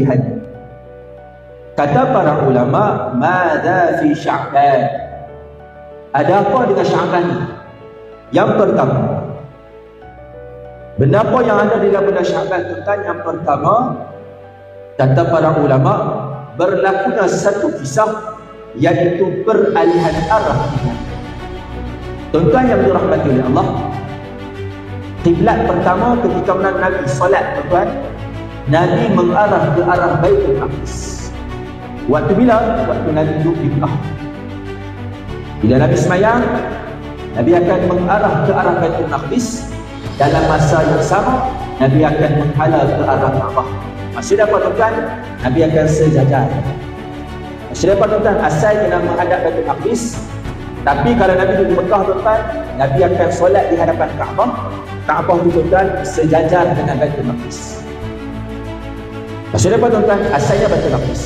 melihatnya. Kata para ulama, madza fi Sya'ban? Ada apa dengan Sya'ban ni? Yang pertama, benda apa yang ada di dalam bulan Sya'ban tuan? Yang pertama, kata para ulama, berlakunya satu kisah, iaitu peralihan arah kiblat. Tuan-tuan yang dirahmati oleh Allah, kiblat pertama ketika Nabi solat, tuan-tuan, Nabi mengarah ke arah Baitul Maqdis. Waktu bila? Waktu Nabi duduk di Mekah. Bila Nabi semayang, Nabi akan mengarah ke arah Baitul Maqdis. Dalam masa yang sama, Nabi akan menghala ke arah Kaabah. Maksudnya apa, tuan-tuan? Nabi akan sejajar. Maksudnya apa, tuan-tuan? Asal kena menghadap Baitul Maqdis, tapi kalau Nabi duduk di Mekah, tuan-tuan, Nabi akan solat di hadapan Kaabah. Kaabah itu, tuan-tuan, sejajar dengan Baitul Maqdis. Maksudnya apa, tuan-tuan? Asalnya Baitul Maqdis,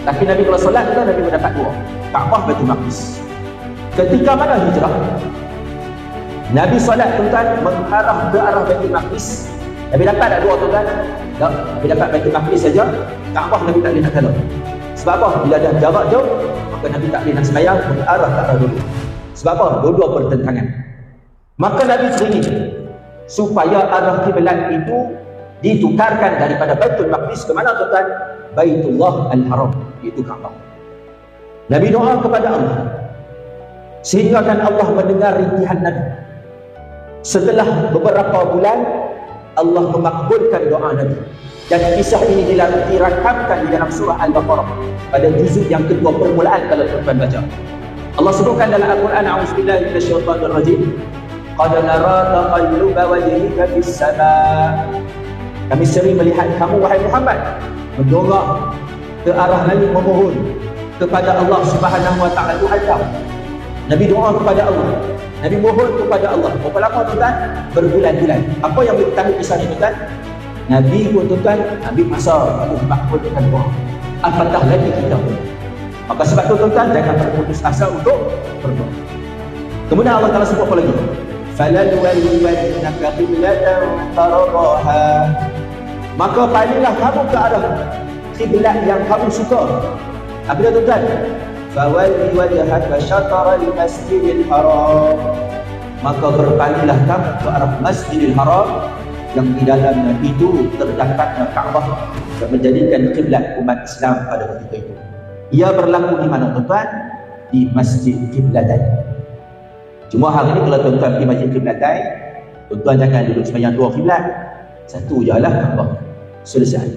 tapi Nabi kalau solat, tuan, Nabi mendapat dua, Kaabah, Baitul Maqdis. Ketika mana hijrah, Nabi solat, tuan-tuan, mengarah ke arah Baitul Maqdis. Nabi dapat tak dua, tuan-tuan? Tak. Nabi dapat Baitul Maqdis saja. Kaabah Nabi tak boleh nak kala. Sebab apa? Bila ada jarak jauh, maka Nabi tak boleh nak sembahyang mengarah ke arah dulu. Sebab apa? Dua-dua pertentangan. Maka Nabi teringin supaya arah kiblat itu ditukarkan daripada Baitul Maqdis ke mana, tuan-tuan? Baitullah Al-Haram, itu Kaabah. Nabi doa kepada Allah, sehingga kan Allah mendengar rintihan Nabi. Setelah beberapa bulan, Allah memakbulkan doa Nabi. Dan kisah ini dirakamkan di dalam surah Al-Baqarah pada juzuk yang kedua permulaan kalau tuan-tuan baca. Allah sebutkan dalam Al-Quran, a'udzubillahi minasyaitonir rajim, qad nara taqalluba wajhika fis sama'. Kami sering melihat kamu, wahai Muhammad, mendongak ke arah langit memohon kepada Allah Subhanahu wa taala, Tuhan kau. Nabi doa kepada Allah, Nabi mohon kepada Allah. Berapa lama, tuan-tuan? Berbulan-bulan. Apa yang bertahan kisah ini, tuan? Nabi pun, tuan-tuan, ambil masa untuk makbulkan doa. Apatah lagi kita pun. Maka sebab itu, tuan-tuan, jangan berputus asa untuk berdoa. Kemudian Allah Taala sebut apa lagi? فَلَنُوَلِّيَنَّكَ قِبْلَةً تَرْضَاهَا. Maka palinglah kamu ke arah kiblat yang kamu suka. Apa dia, tuan-tuan? فَوَلِّ وَجْهَكَ شَطْرَ الْمَسْجِدِ الْحَرَامِ. Maka berpalinglah kamu ke arah Masjidil Haram yang di dalamnya itu terdapatnya Kaabah yang menjadikan kiblat umat Islam pada ketika itu. Ia berlaku di mana, tuan-tuan? Di Masjid Qiblatain. Cuma hari ini kalau tuan-tuan pergi Masjid Qiblatain, tuan-tuan jangan duduk sembahyang dua kiblat, satu je lah Kaabah. Selesai.